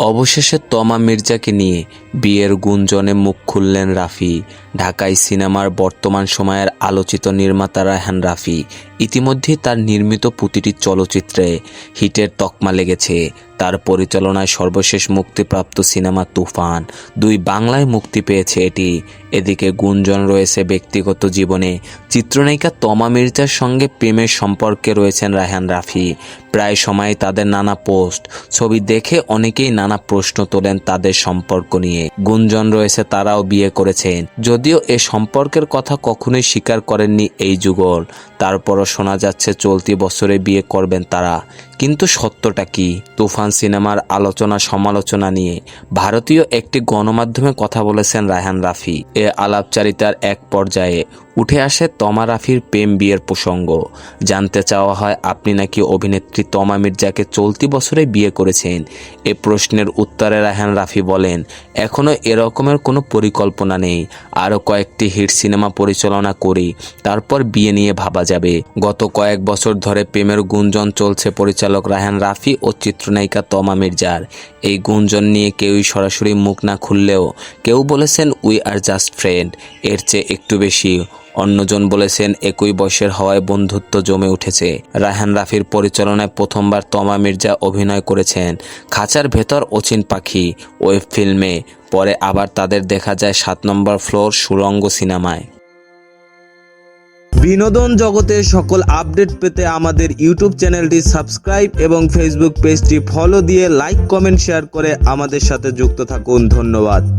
অবশেষে তমা মির্জাকে নিয়ে বিয়ের গুঞ্জনে মুখ খুললেন রাফি। ঢাকাই সিনেমার বর্তমান সময়ের আলোচিত নির্মাতা রায়হান রাফি ইতিমধ্যেই তার নির্মিত প্রতিটি চলচ্চিত্রে হিটের তকমা লেগেছে। তার পরিচালনায় সর্বশেষ মুক্তিপ্রাপ্ত সিনেমা তুফান 2 বাংলায় মুক্তি পেয়েছে এটি। এদিকে গুঞ্জন রয়েছে ব্যক্তিগত জীবনে চিত্রনায়িকা তমা মির্জার সঙ্গে প্রেমের সম্পর্কে রয়েছেন রায়হান রাফি। প্রায় সময় তাদের নানা পোস্ট ছবি দেখে অনেকেই নানা প্রশ্ন তোলেন তাদের সম্পর্ক নিয়ে। গুঞ্জন রয়েছে তারাও বিয়ে করেছেন, যদিও এ সম্পর্কের কথা কখনোই স্বীকার করেননি এই যুগল। তারপরও শোনা যাচ্ছে চলতি বছরে বিয়ে করবেন তারা। কিন্তু সত্যটা কি? তুফান সিনেমার আলোচনা সমালোচনা নিয়ে ভারতীয় একটি গণমাধ্যমে কথা বলেছেন রায়হান রাফি। এ আলাপচারিতার এক পর্যায়ে উঠে আসে তমা রাফির প্রেম বিয়ের প্রসঙ্গ। জানতে চাওয়া হয়, আপনি নাকি অভিনেত্রী তমা মির্জাকে চলতি বছরে বিয়ে করেছেন। এ প্রশ্নের উত্তরে রায়হান রাফি বলেন, এখনও এরকমের কোনো পরিকল্পনা নেই। আরও কয়েকটি হিট সিনেমা পরিচালনা করি, তারপর বিয়ে নিয়ে ভাবা যাবে। গত কয়েক বছর ধরে প্রেমের গুঞ্জন চলছে পরিচালক রায়হান রাফি ও চিত্রনায়িকা তমা মির্জার। এই গুঞ্জন নিয়ে কেউই সরাসরি মুখ না খুললেও কেউ বলেছেন উই আর জাস্ট ফ্রেন্ড, এর চেয়ে একটু বেশি। অন্যজন বলেছেন একই বয়সের হওয়ায় বন্ধুত্ব জমে উঠেছে। রায়হান রাফির পরিচালনায় প্রথমবার তমা মির্জা অভিনয় করেছেন খাঁচার ভেতর অচিন পাখি ওয়েব ফিল্মে, পরে আবার তাদের দেখা যায় 7 নম্বর ফ্লোর সুড়ঙ্গ সিনেমায়। বিনোদন জগতের সকল আপডেট পেতে আমাদের ইউটিউব চ্যানেলটি সাবস্ক্রাইব এবং ফেসবুক পেজটি ফলো দিয়ে লাইক, কমেন্ট, শেয়ার করে আমাদের সাথে যুক্ত থাকুন। ধন্যবাদ।